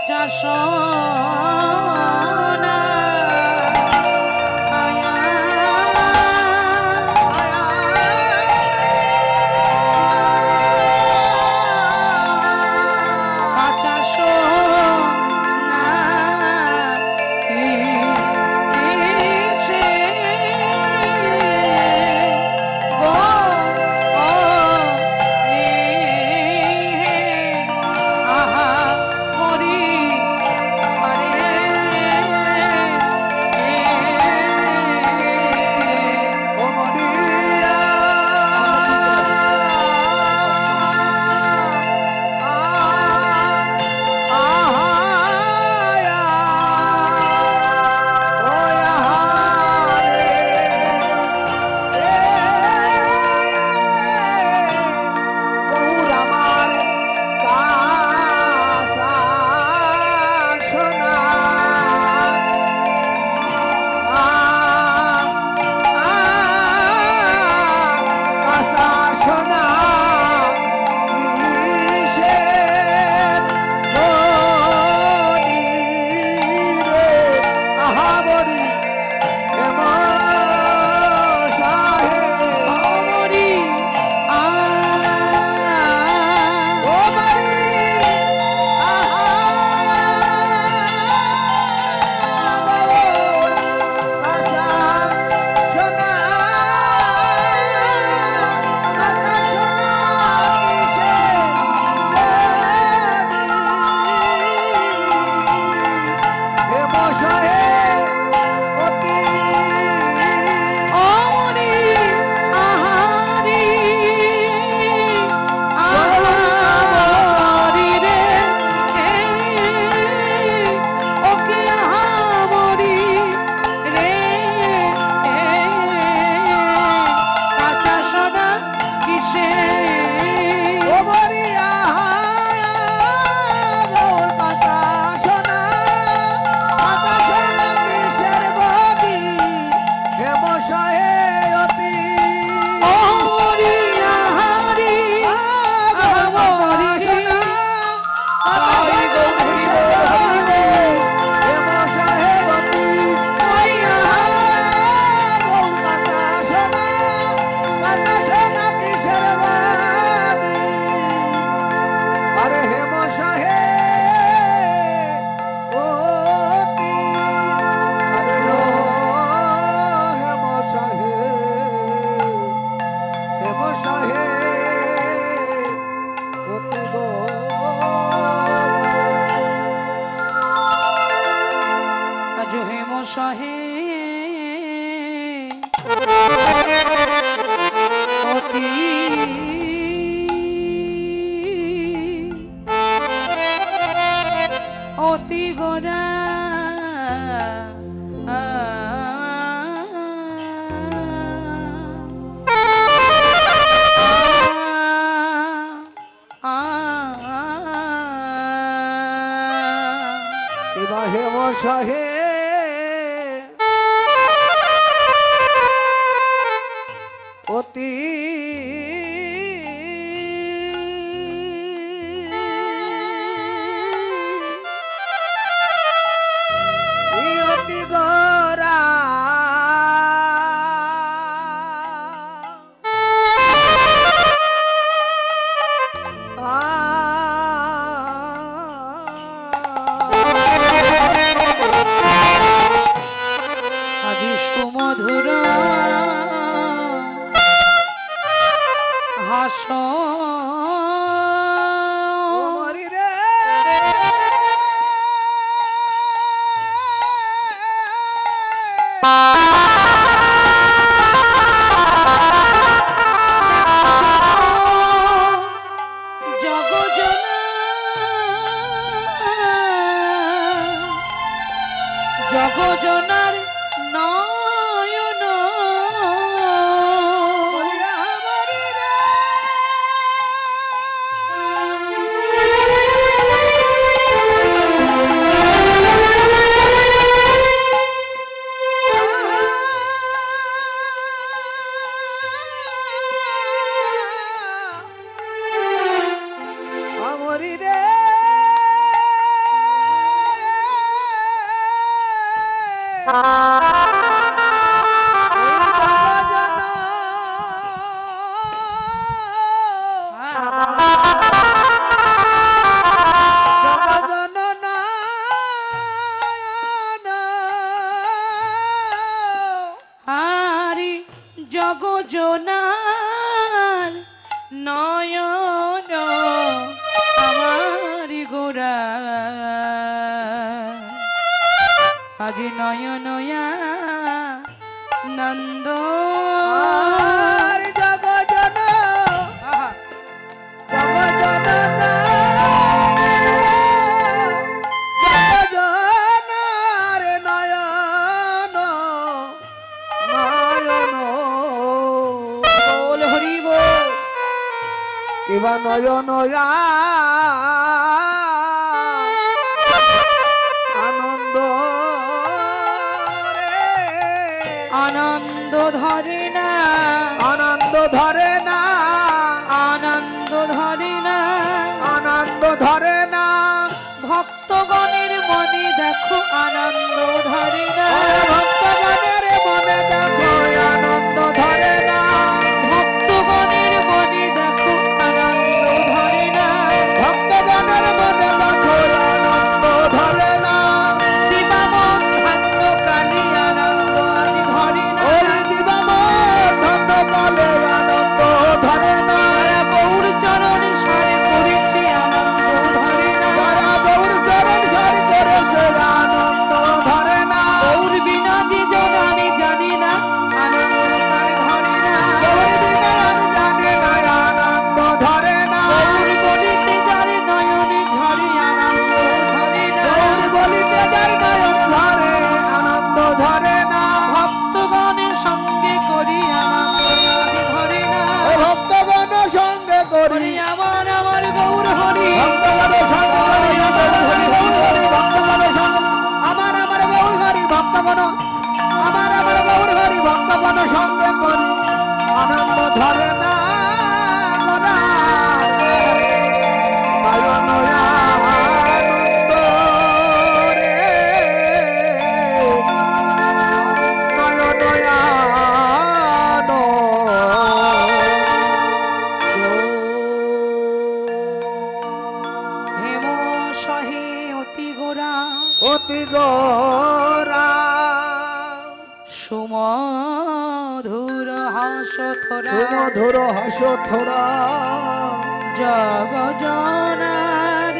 কাঁচা সোনা আয়া কাঁচা সোনা কিসে গো ও নে আহা মরি আরে ও মরিয়া মরি মরি আহারি আহারি রে ওকে আহারি রে কাঁচা সোনা কিসে মরি আহারি আহারি রে আরে হেম সাহে অতি আরে ও হেম সাহে অতি গো আজ হেম সহে অতি অতি গোরা এবার হেম সাহে অতি অতি গোরা আজি সুমধুর হাস মরি রে জগজনার নয়ন মরি রে কিবা নয়ন আনন্দ রে আনন্দ ধরে না, আনন্দ ধরে না, আনন্দ ধরে না, আনন্দ ধরে না, ভক্তগণের মনে দেখো আনন্দ ধরে না, ভক্তগণের মনে দেখো আনন্দ ধরে না, ভক্তগণের মনে দেখো আনন্দ ধরে না, ভক্তগণের মনে দেখো আনন্দ ধরে না, দিবামন ধান্য কালে আনন্দ আদি ধরে না, ওই দিবামন ধন্য কালে আনন্দ ধরে না, গৌর চরণ সারে করেছে আনন্দ ধরে না, যারা গৌর চরণ সারি করেছে আনন্দ ধরে না, গৌর বিনা যে জন আমি জানি না আনন্দ তার ধরে না, গৌর বিনা আমি জানি না আনন্দ ধরে না, গৌর বলিতে যার নয়নে ঝরে আনন্দ ধরে না, গৌর বলিতে যার নয়ন ধরে আনন্দ ধরে না, ভক্তগণের সঙ্গে করি আনন্দ আদি ধরে না, ও ভক্তগণ সঙ্গে করি, হরি আমার আমার গৌর হরি, ভক্তগণ সঙ্গে করি, গৌর হরি গৌর হরি, ভক্তগণ সঙ্গে আমার আমার গৌর হরি, ভক্তগণ আমার আমার গৌর হরি, ভক্তগণ সঙ্গে করি আনন্দ ধরে না গোরা নয়ন আনন্দ রে নয়ন হেম সহে অতি গোরা অতি গোরা সুমধুর হাস থোরা সুমধুর হাস থোরা জগ জনার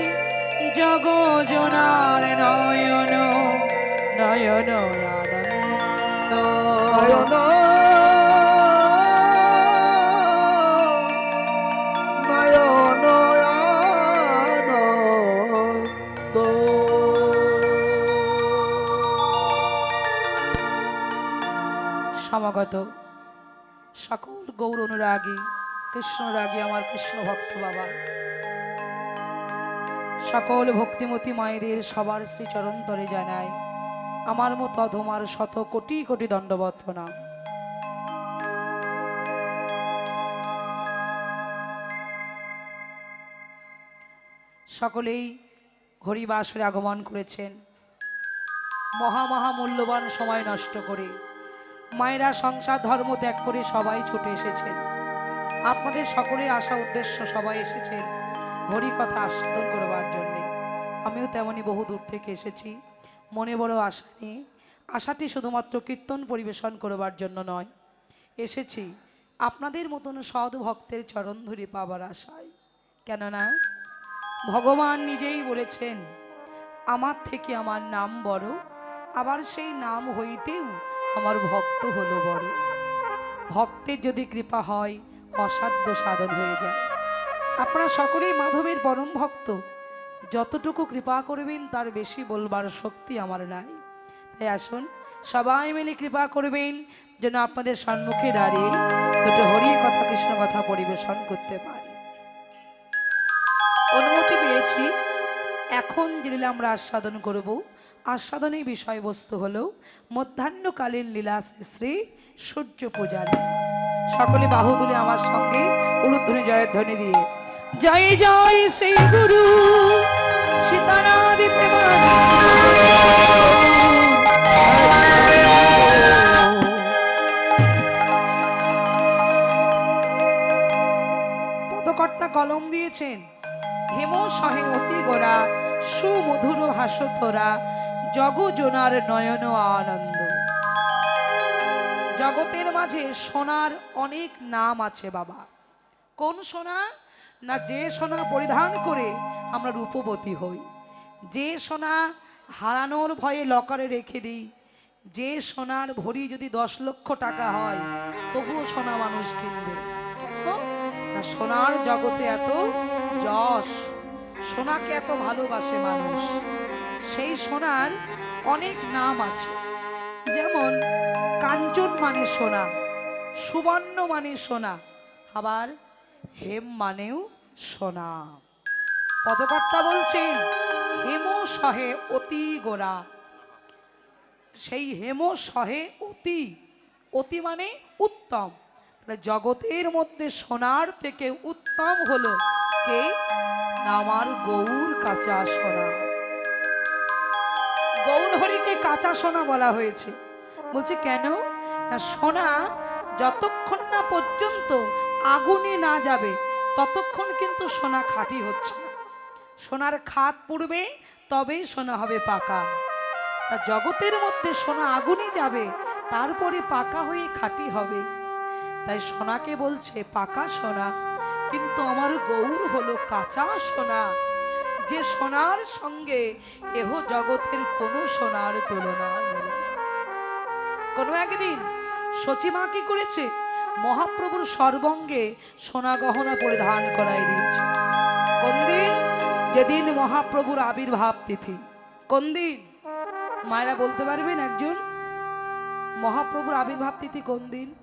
জগ জনার নয়ন নয়ন আনন্দ নয়ন নয়ন আনন্দ সমাগত সকল গৌর অনুরাগী কৃষ্ণ রাগী আমার কৃষ্ণ ভক্ত বাবা, সকল ভক্তিমতী মায়েদের সবার শ্রীচরণ তরে জানায় আমার মতো অধমার শত কোটি কোটি দণ্ডবত প্রণাম। সকলেই হরিবাসরে আগমন করেছেন, মহা মূল্যবান সময় নষ্ট করে মায়েরা সংসার ধর্ম ত্যাগ করে সবাই ছুটে এসেছেন। আপনাদের সকলের আশা উদ্দেশ্য সবাই এসেছেন হরি কথা আস্বাদন করবার জন্যে। আমিও তেমনই বহু দূর থেকে এসেছি, মনে বড় আশা নিয়ে। আশাটি শুধুমাত্র কীর্তন পরিবেশন করবার জন্য নয়, এসেছি আপনাদের মতন সৎ ভক্তের চরণ ধরে পাবার আশায়। কেননা ভগবান নিজেই বলেছেন আমার থেকে আমার নাম বড়, আবার সেই নাম হইতেও আমার ভক্ত হলো বড়। ভক্তের যদি কৃপা হয় অসাধ্য সাধন হয়ে যায়। আপনারা সকলেই মাধবের পরম ভক্ত, যতটুকু কৃপা করবেন তার বেশি বলবার শক্তি আমার নাই। তাই আসুন সবাই মিলে কৃপা করবেন যেন আপনাদের সম্মুখে দাঁড়িয়ে দুটো হরি কথা কৃষ্ণ কথা পরিবেশন করতে পারি। অনুমতি পেয়েছি। এখন যে লীলা আমরা আস্বাদন করব, আস্বাদনের বিষয়বস্তু হল মধ্যাহ্নকালীন লীলা শ্রী শ্রী সূর্য পূজার। সকলে বাহু তুলে আমার সঙ্গে উলুধ্বনি জয়ধ্বনি দিয়ে জয় জয় শ্রী গুরু সীতানাথ পদকর্তা কলম দিয়েছেন হেম সহে অতি গোরা সুমধুর হাসথোরা জগ জোনার নয়ন আনন্দ। জগতের মাঝে সোনার অনেক নাম আছে বাবা। কোন সোনা? না যে সোনা পরিধান করে আমরা রূপবতী হই, যে সোনা হারানোর ভয়ে লকারে রেখে দিই, যে সোনার ভরি যদি 10 লক্ষ টাকা হয় তবুও সোনা মানুষ কিনবে। কেন না সোনার জগতে এত যশ, সোনাকে এত ভালোবাসে মানুষ। সেই সোনার অনেক নাম আছে, যেমন কাঞ্চন মানে সোনা, সুবর্ণ মানে সোনা, আবার হেম মানেও সোনা। পদকর্তা বলছেন হেম সহে অতি গোরা। সেই হেম সহে অতি, অতি মানে উত্তম। তাহলে জগতের মধ্যে সোনার থেকে উত্তম হলো কে? না আমার গৌর কাঁচা সোনা। গৌর হরিকে কাঁচা সোনা বলা হয়েছে। বলছে কেন? না সোনা যতক্ষণ না পর্যন্ত আগুনে না যাবে ততক্ষণ কিন্তু সোনা খাঁটি হচ্ছে না। সোনার খাত পড়বে তবেই সোনা হবে পাকা। তা জগতের মধ্যে সোনা আগুনে যাবে তারপরে পাকা হয়ে খাঁটি হবে। তাই সোনাকে বলছে পাকা সোনা, কিন্তু আমার গৌর হলো কাঁচা সোনা, যে সোনার সঙ্গে এহ জগতের কোনো সোনার তুলনা মেলে না। কোনো একদিন সচিমা কি করেছে? মহাপ্রভুর সর্বঙ্গে সোনা গহনা পরিধান করাই দিয়েছে। কোন দিন? যেদিন মহাপ্রভুর আবির্ভাব তিথি। কোন দিন? মায়েরা বলতে পারবেন একজন? মহাপ্রভুর আবির্ভাব তিথি কোন দিন?